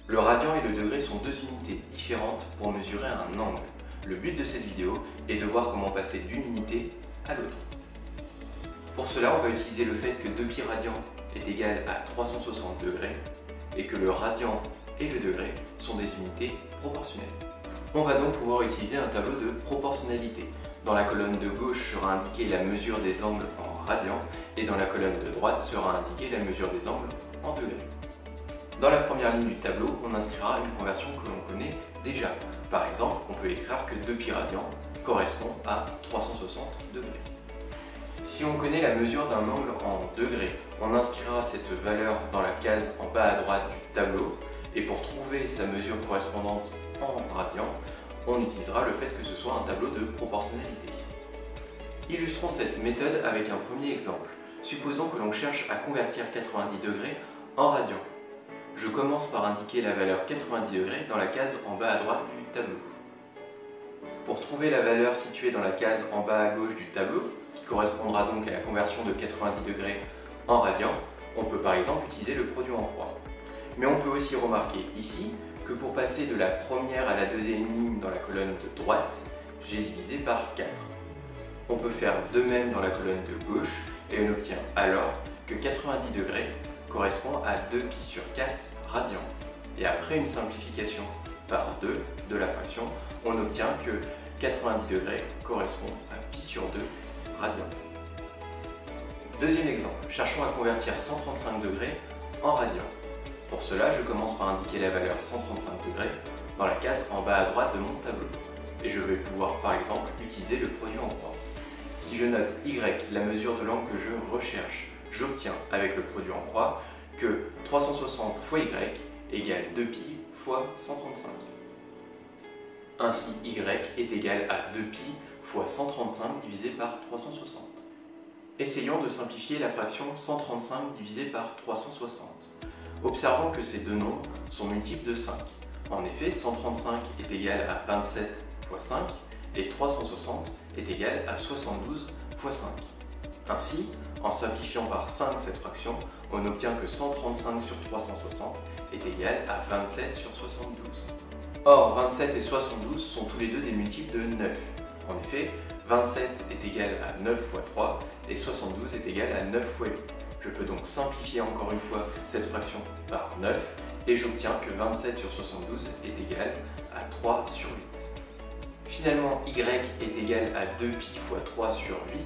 Le radian et le degré sont deux unités différentes pour mesurer un angle. Le but de cette vidéo est de voir comment passer d'une unité à l'autre. Pour cela, on va utiliser le fait que 2π radian est égal à 360 degrés et que le radian et le degré sont des unités proportionnelles. On va donc pouvoir utiliser un tableau de proportionnalité. Dans la colonne de gauche sera indiquée la mesure des angles en radians et dans la colonne de droite sera indiquée la mesure des angles en degrés. Dans la première ligne du tableau, on inscrira une conversion que l'on connaît déjà. Par exemple, on peut écrire que 2π radian correspond à 360 degrés. Si on connaît la mesure d'un angle en degrés, on inscrira cette valeur dans la case en bas à droite du tableau et pour trouver sa mesure correspondante en radians, on utilisera le fait que ce soit un tableau de proportionnalité. Illustrons cette méthode avec un premier exemple. Supposons que l'on cherche à convertir 90 degrés en radians. Je commence par indiquer la valeur 90 degrés dans la case en bas à droite du tableau. Pour trouver la valeur située dans la case en bas à gauche du tableau, qui correspondra donc à la conversion de 90 degrés en radians, on peut par exemple utiliser le produit en croix. Mais on peut aussi remarquer ici que pour passer de la première à la deuxième ligne dans la colonne de droite, j'ai divisé par 4. On peut faire de même dans la colonne de gauche et on obtient alors que 90 degrés correspond à 2π sur 4 radians. Et après une simplification par 2 de la fraction, on obtient que 90 degrés correspond à π sur 2 radians. Deuxième exemple, cherchons à convertir 135 degrés en radians. Pour cela, je commence par indiquer la valeur 135 degrés dans la case en bas à droite de mon tableau. Et je vais pouvoir par exemple utiliser le produit en croix. Si je note y, la mesure de l'angle que je recherche, j'obtiens avec le produit en croix que 360 fois y égale 2π fois 135. Ainsi, y est égal à 2π fois 135 divisé par 360. Essayons de simplifier la fraction 135 divisé par 360. Observons que ces deux nombres sont multiples de 5. En effet, 135 est égal à 27 fois 5 et 360 est égal à 72 fois 5. Ainsi, en simplifiant par 5 cette fraction, on obtient que 135 sur 360 est égal à 27 sur 72. Or, 27 et 72 sont tous les deux des multiples de 9. En effet, 27 est égal à 9 fois 3 et 72 est égal à 9 fois 8. Je peux donc simplifier encore une fois cette fraction par 9 et j'obtiens que 27 sur 72 est égal à 3 sur 8. Finalement, y est égal à 2π fois 3 sur 8,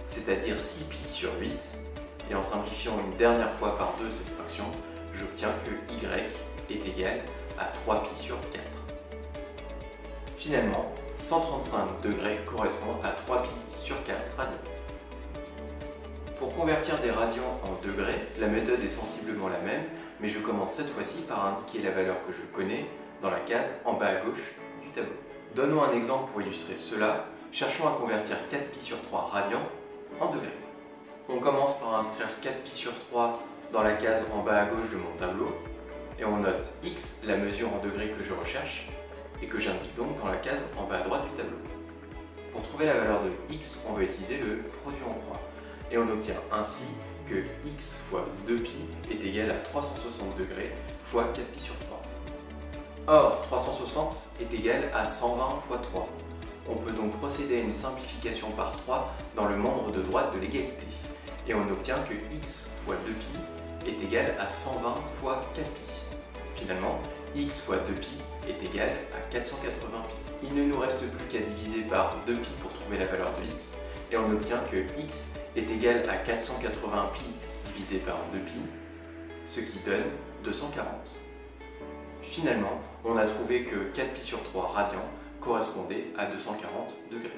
c'est-à-dire 6π sur 8. Et en simplifiant une dernière fois par 2 cette fraction, j'obtiens que y est égal à 3π sur 4. Finalement, 135 degrés correspond à 3π sur 4 radians. Pour convertir des radians en degrés, la méthode est sensiblement la même, mais je commence cette fois-ci par indiquer la valeur que je connais dans la case en bas à gauche du tableau. Donnons un exemple pour illustrer cela. Cherchons à convertir 4π sur 3 radians en degrés. On commence par inscrire 4π sur 3 dans la case en bas à gauche de mon tableau et on note x, la mesure en degrés que je recherche et que j'indique donc dans la case en bas à droite du tableau. Pour trouver la valeur de x, on va utiliser le produit en croix et on obtient ainsi que x fois 2π est égal à 360 degrés fois 4π sur 3. Or, 360 est égal à 120 fois 3. On peut donc procéder à une simplification par 3 dans le membre de droite de l'égalité. Et on obtient que x fois 2π est égal à 120 fois 4π. Finalement, x fois 2π est égal à 480π. Il ne nous reste plus qu'à diviser par 2π pour trouver la valeur de x, et on obtient que x est égal à 480π divisé par 2π, ce qui donne 240. Finalement, on a trouvé que 4π sur 3 radians correspondait à 240 degrés.